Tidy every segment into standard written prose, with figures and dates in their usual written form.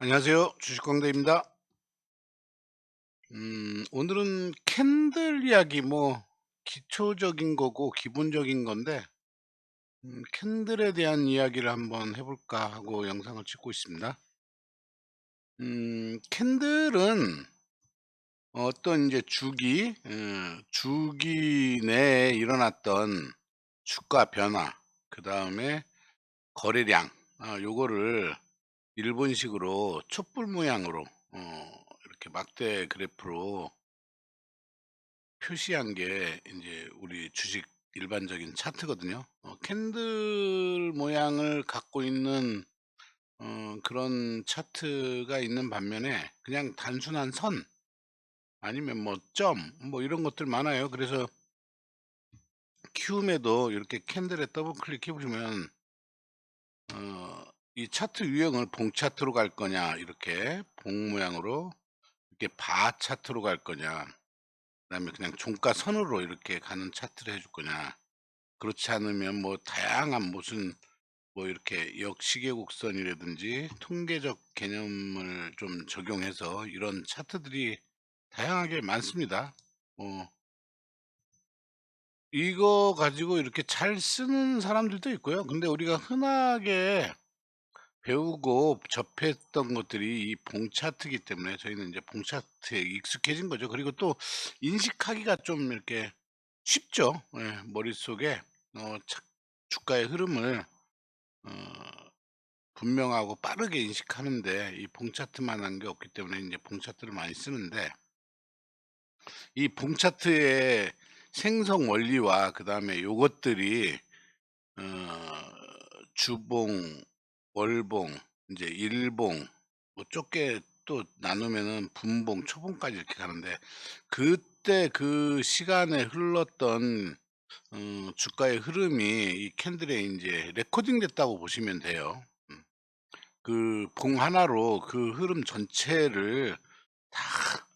안녕하세요. 주식광대입니다. 오늘은 캔들 이야기 기초적인 거고 기본적인 건데 캔들에 대한 이야기를 한번 해 볼까 하고 영상을 찍고 있습니다. 캔들은 어떤 이제 주기 내에 일어났던 주가 변화, 그다음에 거래량, 요거를 일본식으로 촛불 모양으로 이렇게 막대 그래프로 표시한 게 이제 우리 주식 일반적인 차트거든요. 캔들 모양을 갖고 있는 그런 차트가 있는 반면에 그냥 단순한 선 아니면 점 이런 것들 많아요. 그래서 키움에도 이렇게 캔들에 더블 클릭해 보시면 어 이 차트 유형을 봉 차트로 갈 거냐, 이렇게 봉 모양으로, 이렇게 바 차트로 갈 거냐, 그다음에 그냥 종가 선으로 이렇게 가는 차트를 해줄 거냐, 그렇지 않으면 다양한 무슨 이렇게 역시계 곡선이라든지 통계적 개념을 좀 적용해서 이런 차트들이 다양하게 많습니다. 어 이거 가지고 이렇게 잘 쓰는 사람들도 있고요. 근데 우리가 흔하게 배우고 접했던 것들이 이 봉 차트이기 때문에 저희는 이제 봉 차트에 익숙해진 거죠. 그리고 또 인식하기가 좀 이렇게 쉽죠. 예. 머릿속에 차 주가의 흐름을 어 분명하고 빠르게 인식하는데 이 봉 차트만한 게 없기 때문에 이제 봉 차트를 많이 쓰는데, 이 봉 차트의 생성 원리와 그다음에 요것들이 어 주봉, 월봉, 이제 일봉, 좁게 또 나누면은 분봉, 초봉까지 이렇게 가는데, 그때 그 시간에 흘렀던 주가의 흐름이 이 캔들에 이제 레코딩 됐다고 보시면 돼요. 그 봉 하나로 그 흐름 전체를 다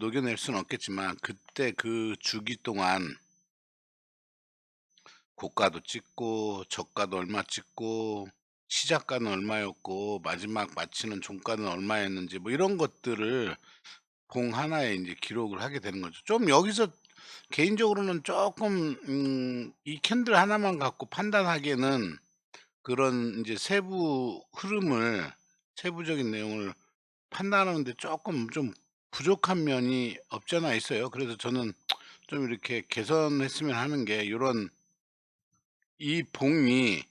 녹여낼 수는 없겠지만, 그때 그 주기 동안 고가도 찍고 저가도 얼마 찍고 시작가는 얼마였고 마지막 마치는 종가는 얼마였는지 이런 것들을 봉 하나에 이제 기록을 하게 되는 거죠. 좀 여기서 개인적으로는 조금 이 캔들 하나만 갖고 판단하기에는 그런 이제 세부적인 내용을 판단하는 데 조금 좀 부족한 면이 없지 않아 있어요. 그래서 저는 좀 이렇게 개선했으면 하는 게, 요런 이 봉이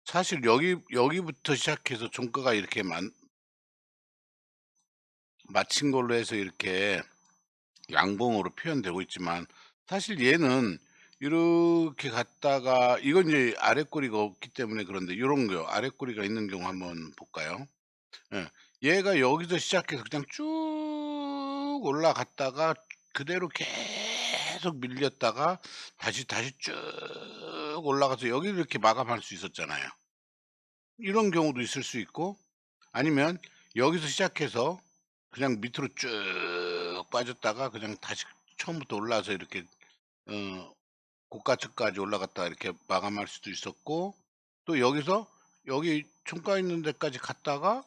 사실 여기부터 시작해서 종가가 이렇게 마친 걸로 해서 이렇게 양봉으로 표현되고 있지만, 사실 얘는 이렇게 갔다가 이건 이제 아래 꼬리가 없기 때문에 그런데, 요런 거 아래 꼬리가 있는 경우 한번 볼까요? 예. 얘가 여기서 시작해서 그냥 쭉 올라갔다가 그대로 계속 밀렸다가 다시 쭉 올라가서 여기를 이렇게 마감할 수 있었잖아요. 이런 경우도 있을 수 있고, 아니면 여기서 시작해서 그냥 밑으로 쭉 빠졌다가 그냥 다시 처음부터 올라와서 이렇게 어 고가층까지 올라갔다가 이렇게 마감할 수도 있었고, 또 여기서 여기 종가 있는 데까지 갔다가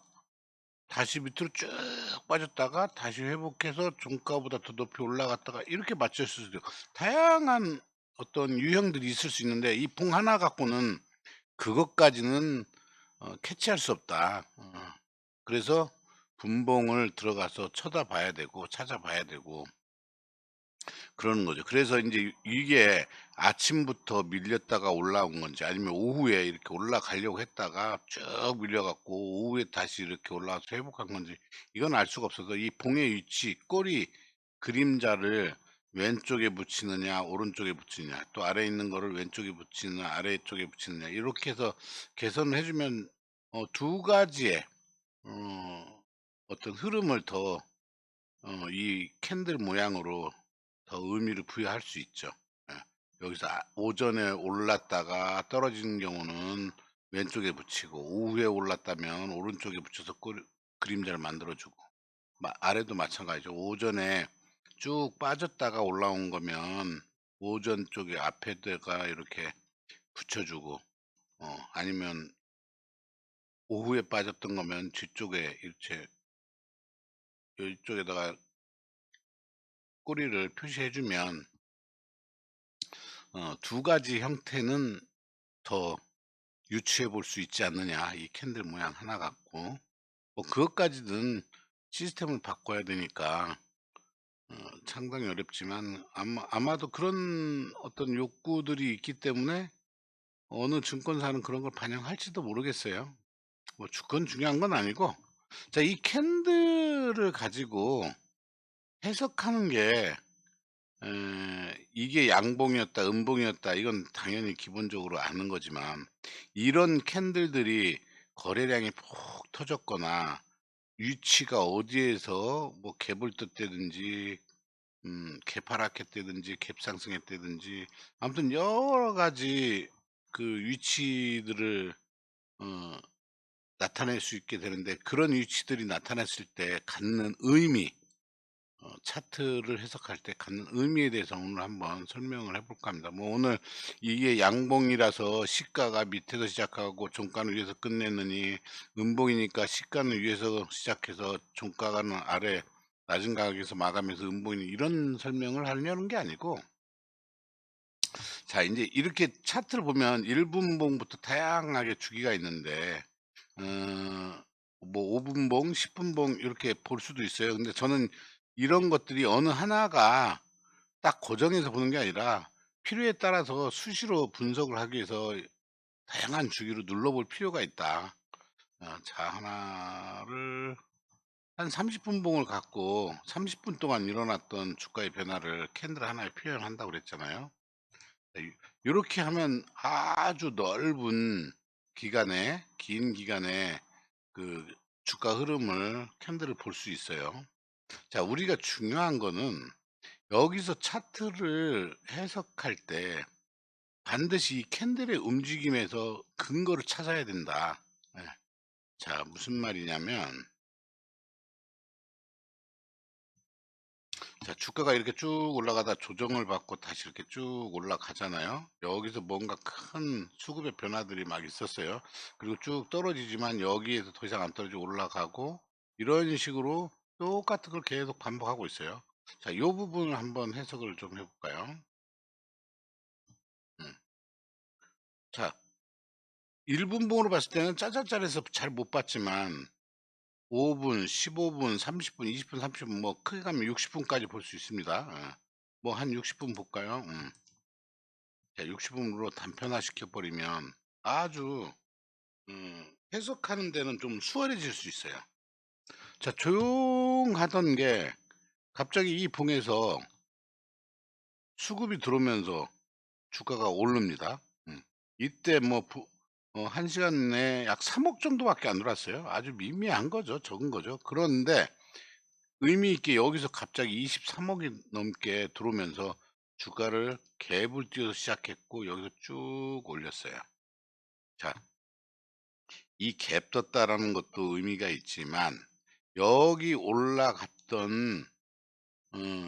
다시 밑으로 쭉 빠졌다가 다시 회복해서 종가보다 더 높이 올라갔다가 이렇게 맞췄을 수도 있고, 다양한 어떤 유형들이 있을 수 있는데, 이 봉 하나 갖고는 그것까지는 캐치할 수 없다. 그래서 분봉을 들어가서 쳐다봐야 되고 찾아봐야 되고 그러는 거죠. 그래서 인제 이게 아침부터 밀렸다가 올라온 건지, 아니면 오후에 이렇게 올라가려고 했다가 쭉 밀려 갖고 오후에 다시 이렇게 올라와서 회복한 건지, 이건 알 수가 없어서 이 봉의 위치, 꼬리 그림자를 왼쪽에 붙이느냐 오른쪽에 붙이느냐, 또 아래에 있는 거를 왼쪽에 붙이느냐 아래쪽에 붙이느냐, 이렇게 해서 개선을 해 주면 두 가지의 어 어떤 흐름을 더 이 캔들 모양으로 더 의미를 부여할 수 있죠. 예. 여기서 오전에 올랐다가 떨어지는 경우는 왼쪽에 붙이고, 오후에 올랐다면 오른쪽에 붙여서 그림자를 만들어 주고, 아래도 마찬가지죠. 오전에 쭉 빠졌다가 올라온 거면 오전 쪽에 앞에다가 이렇게 붙여 주고, 아니면 오후에 빠졌던 거면 뒤쪽에 이렇게 이쪽에다가 꼬리를 표시해 주면 두 가지 형태는 더 유추해 볼 수 있지 않느냐. 이 캔들 모양 하나 갖고. 뭐 그것까지는 시스템을 바꿔야 되니까 상당히 어렵지만 아마도 그런 어떤 욕구들이 있기 때문에 어느 증권사는 그런 걸 반영할지도 모르겠어요. 뭐 그건 중요한 건 아니고, 자, 이 캔들을 가지고 해석하는 게 이게 양봉이었다 음봉이었다 이건 당연히 기본적으로 아는 거지만, 이런 캔들들이 거래량이 폭 터졌거나 위치가 어디에서 뭐 갭을 떴다든지 개파락했다든지 갭상승했다든지 아무튼 여러 가지 그 위치들을 어 나타낼 수 있게 되는데, 그런 위치들이 나타났을 때 갖는 의미, 차트를 해석할 때 갖는 의미에 대해서 오늘 한번 설명을 해 볼까 합니다. 뭐 오늘 이게 양봉이라서 시가가 밑에서 시작하고 종가는 위에서 끝냈느니, 음봉이니까 시가는 위에서 시작해서 종가는 아래 낮은 가격에서 마감해서 음봉이니, 이런 설명을 하려는 게 아니고, 자, 이제 이렇게 차트를 보면 1 분봉부터 다양하게 주기가 있는데 뭐 5 분봉, 10 분봉 이렇게 볼 수도 있어요. 근데 저는 이런 것들이 어느 하나가 딱 고정해서 보는 게 아니라 필요에 따라서 수시로 분석을 하기 위해서 다양한 주기로 눌러볼 필요가 있다. 자, 하나를 한 30 분봉을 갖고 30분 동안 일어났던 주가의 변화를 캔들 하나에 표현한다고 그랬잖아요. 네, 요렇게 하면 아주 넓은 기간에, 긴 기간에 그 주가 흐름을 캔들을 볼 수 있어요. 자, 우리가 중요한 거는 여기서 차트를 해석할 때 반드시 이 캔들의 움직임에서 근거를 찾아야 된다. 예. 자, 무슨 말이냐면, 자, 주가가 이렇게 쭉 올라가다 조정을 받고 다시 이렇게 쭉 올라가잖아요. 여기서 뭔가 큰 수급의 변화들이 막 있었어요. 그리고 쭉 떨어지지만 여기에서 더 이상 안 떨어지고 올라가고, 이런 식으로 똑같은 걸 계속 반복하고 있어요. 자, 요 부분을 한번 해석을 좀 해볼까요? 음. 자, 1분봉으로 봤을 때는 짜잘짤해서 잘 못 봤지만 5분, 15분, 30분, 20분, 30분, 뭐 크게 가면 60분까지 볼 수 있습니다. 뭐 한 60분 볼까요? 60분으로 단편화시켜 버리면 아주 해석하는 데는 좀 수월해질 수 있어요. 자, 조용하던 게 갑자기 이 봉에서 수급이 들어오면서 주가가 오릅니다. 이때 뭐 1 시간 내에 약 3억 정도밖에 안 들어왔어요. 아주 미미한 거죠. 적은 거죠. 그런데 의미 있게 여기서 갑자기 23억 이 넘게 들어오면서 주가를 갭을 띄워서 시작했고 여기서 쭉 올렸어요. 자, 이 갭 떴다라는 것도 의미가 있지만, 여기 올라갔던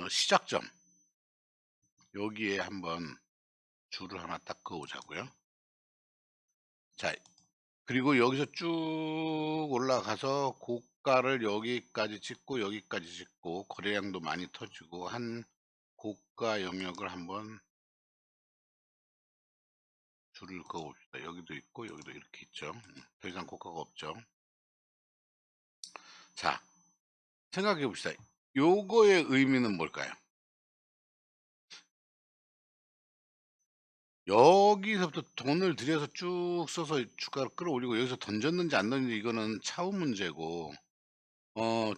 시작점, 여기에 한번 줄을 하나 딱 그어 보자고요. 자, 그리고 여기서 쭉 올라가서 고가를 여기까지 찍고 여기까지 찍고 거래량도 많이 터지고 한 고가 영역을 한번 줄을 그어 봅시다. 여기도 있고 여기도 이렇게 있죠. 더 이상 고가가 없죠. 자, 생각해 봅시다. 요거의 의미는 뭘까요? 여기서부터 돈을 들여서 쭉 써서 주가를 끌어올리고 여기서 던졌는지 안 던졌는지 이거는 차후 문제고,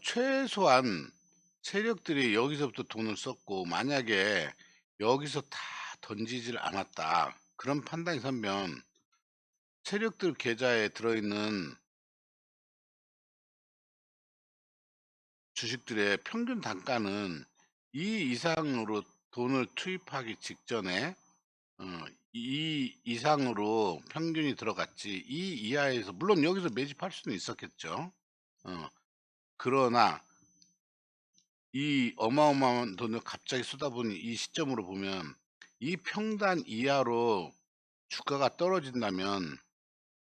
최소한 세력들이 여기서부터 돈을 썼고 만약에 여기서 다 던지질 않았다, 그런 판단이 서면 세력들 계좌에 들어있는 주식들의 평균 단가는 이 이상으로 돈을 투입하기 직전에 어 이 이상으로 평균이 들어갔지, 이 이하에서 물론 여기서 매집할 수는 있었겠죠. 어 그러나 이 어마어마한 돈을 갑자기 쏟아부은 이 시점으로 보면 이 평단 이하로 주가가 떨어진다면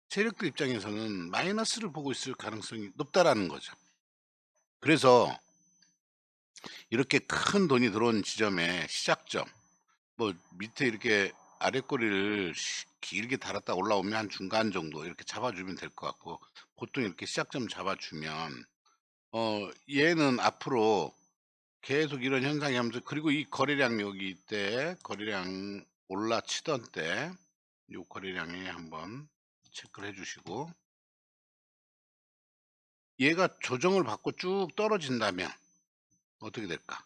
세력들 입장에서는 마이너스를 보고 있을 가능성이 높다라는 거죠. 그래서 이렇게 큰 돈이 들어온 지점에 시작점, 뭐 밑에 이렇게 아랫꼬리를 길게 달았다 올라오면 한 중간 정도 이렇게 잡아주면 될 것 같고, 보통 이렇게 시작점 잡아주면 얘는 앞으로 계속 이런 현상이 하면서, 그리고 이 거래량 여기 이때 거래량 올라치던 때 요 거래량에 한번 체크를 해 주시고, 얘가 조정을 받고 쭉 떨어진다면 어떻게 될까?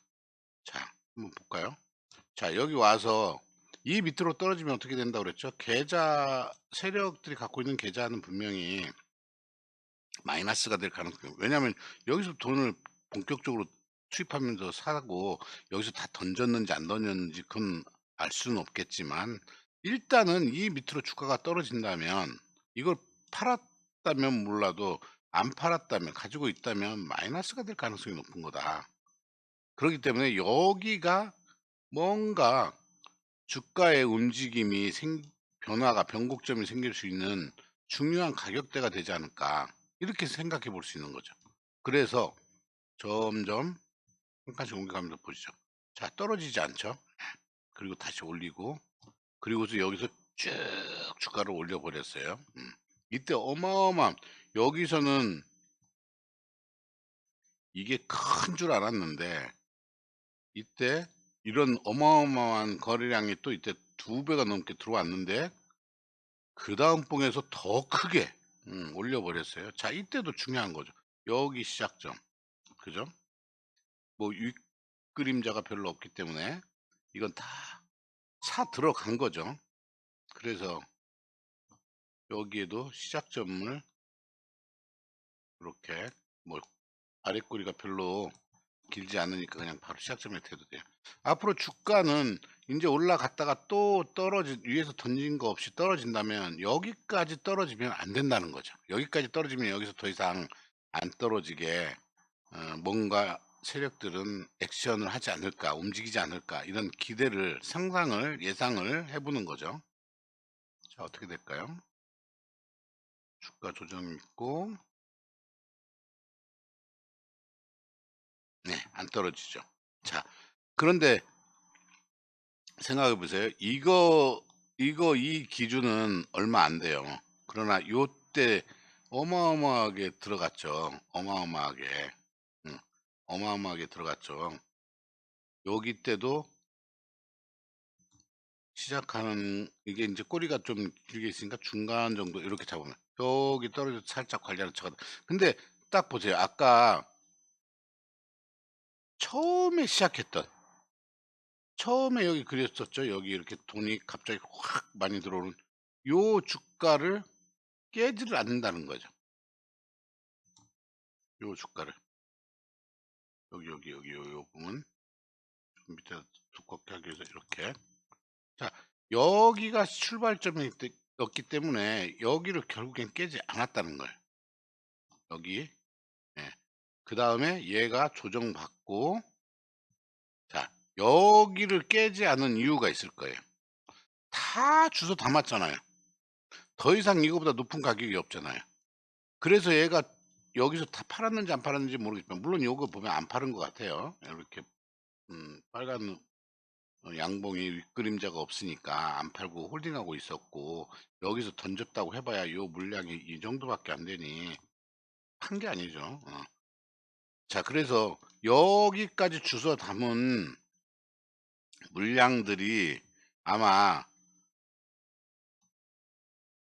자, 한번 볼까요? 자, 여기 와서 이 밑으로 떨어지면 어떻게 된다고 그랬죠? 계좌, 세력들이 갖고 있는 계좌는 분명히 마이너스가 될 가능성이, 왜냐하면 여기서 돈을 본격적으로 투입하면서 사고 여기서 다 던졌는지 안 던졌는지 그건 알 수는 없겠지만, 일단은 이 밑으로 주가가 떨어진다면, 이걸 팔았다면 몰라도 안 팔았다면, 가지고 있다면 마이너스가 될 가능성이 높은 거다. 그렇기 때문에 여기가 뭔가 주가의 움직임이 변화가, 변곡점이 생길 수 있는 중요한 가격대가 되지 않을까, 이렇게 생각해 볼 수 있는 거죠. 그래서 점점 한 칸씩 옮겨가면서 보시죠. 자, 떨어지지 않죠. 그리고 다시 올리고, 그리고서 여기서 쭉 주가를 올려 버렸어요. 이때 어마어마한, 여기서는 이게 큰 줄 알았는데, 이때 이런 어마어마한 거래량이 또 이때 2배가 넘게 들어왔는데, 그 다음 봉에서 더 크게 올려 버렸어요. 자, 이때도 중요한 거죠. 여기 시작점, 그죠? 뭐 윗그림자가 별로 없기 때문에 이건 다 차 들어간 거죠. 그래서 여기에도 시작점을 이렇게, 뭐 아랫꼬리가 별로 길지 않으니까 그냥 바로 시작점에 대도 돼요. 앞으로 주가는 이제 올라갔다가 또 위에서 던진 거 없이 떨어진다면, 여기까지 떨어지면 안 된다는 거죠. 여기까지 떨어지면 여기서 더 이상 안 떨어지게 뭔가 세력들은 액션을 하지 않을까, 움직이지 않을까, 이런 기대를, 상상을, 예상을 해보는 거죠. 자, 어떻게 될까요? 주가 조정 있고, 네, 안 떨어지죠. 자, 그런데 생각해 보세요. 이 기준은 얼마 안 돼요. 그러나 요때 어마어마하게 들어갔죠. 어마어마하게. 음, 어마어마하게 들어갔죠. 여기 때도 시작하는, 이게 이제 꼬리가 좀 길게 있으니까 중간 정도 이렇게 잡으면 여기 떨어져서 살짝 관리하는 척하다. 근데 딱 보세요. 아까 처음에 시작했던, 처음에 여기 그렸었죠. 여기 이렇게 돈이 갑자기 확 많이 들어오는 요 주가를 깨지를 않는다는 거죠. 요 주가를. 요 부분 좀 밑에 두껍게 하기 위해서 이렇게. 자, 여기가 였기 때문에 여기를 결국엔 깨지 않았다는 거예요. 여기. 예. 그 다음에 얘가 조정받고, 자, 여기를 깨지 않은 이유가 있을 거예요. 다 주소 담았잖아요. 더 이상 이거보다 높은 가격이 없잖아요. 그래서 얘가 여기서 다 팔았는지 안 팔았는지 모르겠지만, 물론 요거 보면 안 팔은 것 같아요. 이렇게 빨간 양봉이 윗그림자가 없으니까 안 팔고 홀딩하고 있었고, 여기서 던졌다고 해봐야 요 물량이 이 정도밖에 안 되니 판 게 아니죠. 자, 그래서 여기까지 주워 담은 물량들이 아마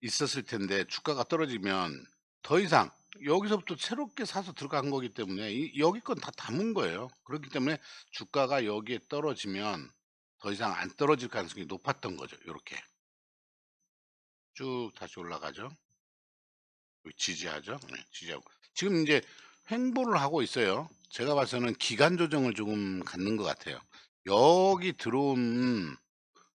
있었을 텐데, 주가가 떨어지면 더 이상, 여기서부터 새롭게 사서 들어간 거기 때문에 여기 건 다 담은 거예요. 그렇기 때문에 주가가 여기에 떨어지면 더 이상 안 떨어질 가능성이 높았던 거죠. 이렇게 쭉 다시 올라가죠. 지지하죠. 네, 지지하고 지금 이제 횡보를 하고 있어요. 제가 봐서는 기간 조정을 조금 갖는 것 같아요. 여기 들어온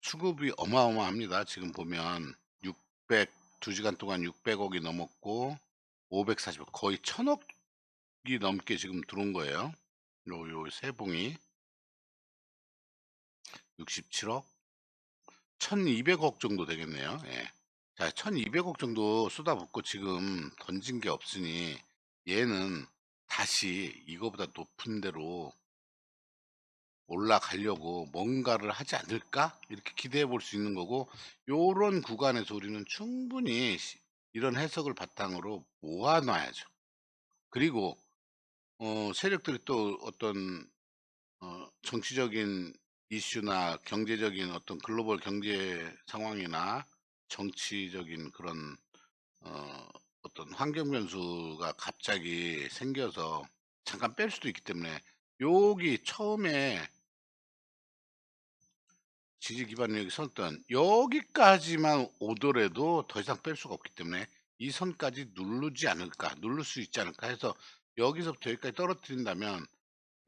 수급이 어마어마합니다. 지금 보면 600, 2시간 동안 600억이 넘었고, 540억, 거의 1000억이 넘게 지금 들어온 거예요. 요 세 봉이 67억, 1200억 정도 되겠네요. 예. 자, 1,200억 정도 쏟아붓고 지금 던진 게 없으니 얘는 다시 이거보다 높은 데로 올라가려고 뭔가를 하지 않을까? 이렇게 기대해 볼 수 있는 거고, 요런 구간에서 우리는 충분히 이런 해석을 바탕으로 모아 놔야죠. 그리고 세력들이 또 어떤 정치적인 이슈나 경제적인 어떤 글로벌 경제 상황이나 정치적인 그런 어 어떤 환경 변수가 갑자기 생겨서 잠깐 뺄 수도 있기 때문에, 여기 처음에 지지 기반력이 섰던 여기까지만 오더라도 더 이상 뺄 수가 없기 때문에 '이 선까지 누르지 않을까. 누를 수 있지 않을까.' 해서 여기서부터 여기까지 떨어뜨린다면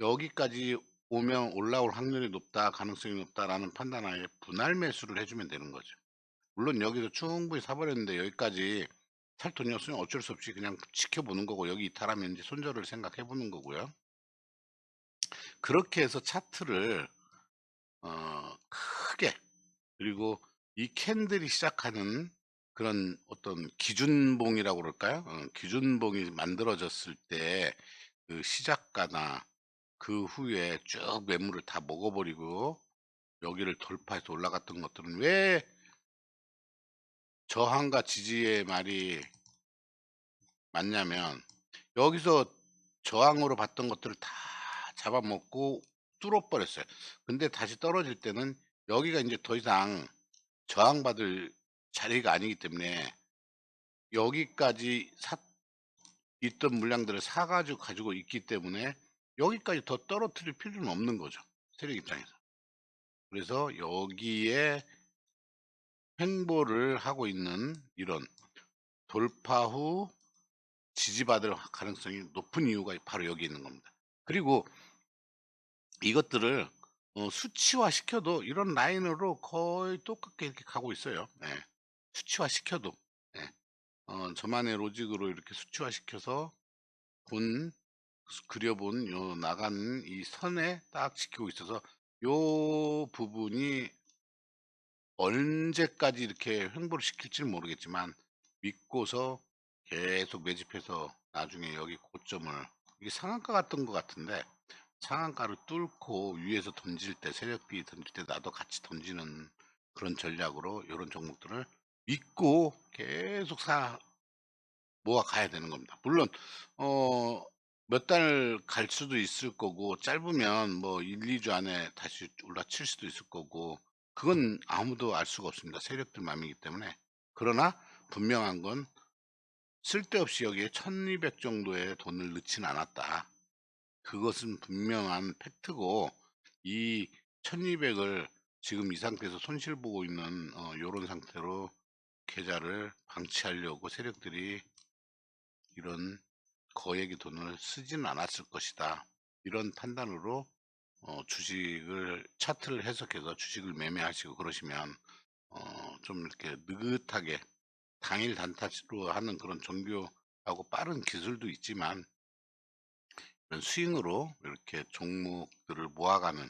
'여기까지 오면 올라올 확률이 높다. 가능성이 높다.'라는 판단하에 분할 매수를 해 주면 되는 거죠. 물론 여기서 충분히 사 버렸는데 여기까지 살 돈이 없으면 어쩔 수 없이 그냥 지켜보는 거고, 여기 이탈하면 인제 손절을 생각해 보는 거고요. 그렇게 해서 차트를 크게, 그리고 이 캔들이 시작하는 그런 어떤 기준봉이라고 그럴까요? 기준봉이 만들어졌을 때 그 시작가나 그 후에 쭉 매물을 다 먹어 버리고 여기를 돌파해서 올라갔던 것들은, 왜 저항과 지지의 말이 맞냐면, 여기서 저항으로 봤던 것들을 다 잡아먹고 뚫어 버렸어요. 근데 다시 떨어질 때는 여기가 인제 더 이상 저항받을 자리가 아니기 때문에 여기까지 있던 물량들을 사 가지고 있기 때문에 여기까지 더 떨어뜨릴 필요는 없는 거죠, 세력 입장에서. 그래서 여기에 횡보를 하고 있는 이런 돌파 후 지지받을 가능성이 높은 이유가 바로 여기 있는 겁니다. 그리고 이것들을 수치화시켜도 이런 라인으로 거의 똑같게 이렇게 가고 있어요. 예. 수치화시켜도. 예. 저만의 로직으로 이렇게 수치화시켜서 본 그려 본 요 나가는 이 선에 딱 지키고 있어서, 요 부분이 언제까지 이렇게 횡보를 시킬지는 모르겠지만 믿고서 계속 매집해서 나중에 여기 고점을, 이게 상한가 같던 것 같은데 상한가를 뚫고 위에서 던질 때, 세력비 던질 때 나도 같이 던지는 그런 전략으로 요런 종목들을 믿고 계속 모아 가야 되는 겁니다. 물론 몇 달 갈 수도 있을 거고, 짧으면 뭐 1-2주 안에 다시 올라칠 수도 있을 거고, 그건 아무도 알 수가 없습니다, 세력들 맘이기 때문에. 그러나 분명한 건 쓸데없이 여기에 1,200 정도의 돈을 넣지는 않았다. 그것은 분명한 팩트고, 이 1,200을 지금 이 상태에서 손실 보고 있는 요런 상태로 계좌를 방치하려고 세력들이 이런 거액의 돈을 쓰지는 않았을 것이다. 이런 판단으로 주식을 차트를 해석해서 주식을 매매하시고 그러시면 좀 이렇게 느긋하게 당일 단타로 하는 그런 정교하고 빠른 기술도 있지만, 이런 스윙으로 이렇게 종목들을 모아가는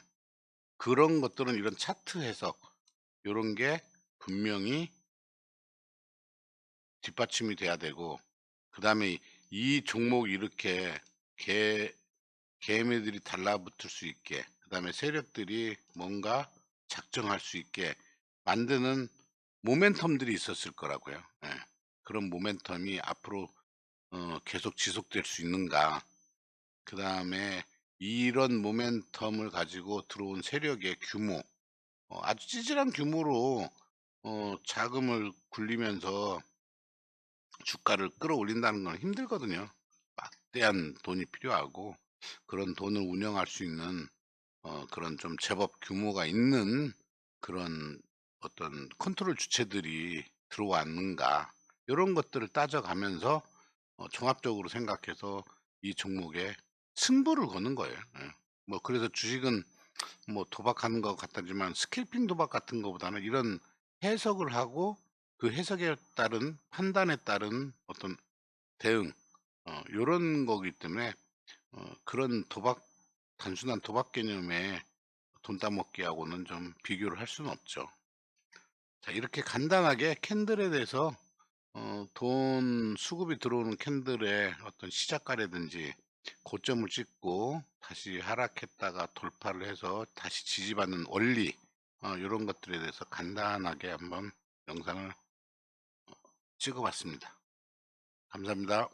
그런 것들은 이런 차트 해석, 요런 게 분명히 뒷받침이 돼야 되고, 그다음에 이 종목이 이렇게 개 개미들이 달라붙을 수 있게, 그다음에 세력들이 뭔가 작정할 수 있게 만드는 모멘텀들이 있었을 거라고요. 예. 그런 모멘텀이 앞으로 계속 지속될 수 있는가. 그다음에 이런 모멘텀을 가지고 들어온 세력의 규모, 아주 찌질한 규모로 자금을 굴리면서 주가를 끌어올린다는 건 힘들거든요. 막대한 돈이 필요하고, 그런 돈을 운영할 수 있는 그런 좀 제법 규모가 있는 그런 어떤 컨트롤 주체들이 들어왔는가, 이런 것들을 따져가면서 종합적으로 생각해서 이 종목에 승부를 거는 거예요. 예. 뭐 그래서 주식은 뭐 도박하는 것 같지만 스캘핑 도박 같은 거보다는 이런 해석을 하고 그 해석에 따른 판단에 따른 어떤 대응, 요런 거기 때문에 그런 도박, 단순한 도박 개념의 돈 따먹기하고는 좀 비교를 할 수는 없죠. 자, 이렇게 간단하게 캔들에 대해서 돈 수급이 들어오는 캔들의 어떤 시작가라든지 고점을 찍고 다시 하락했다가 돌파를 해서 다시 지지받는 원리, 요런 것들에 대해서 간단하게 한번 영상을 찍어 봤습니다. 감사합니다.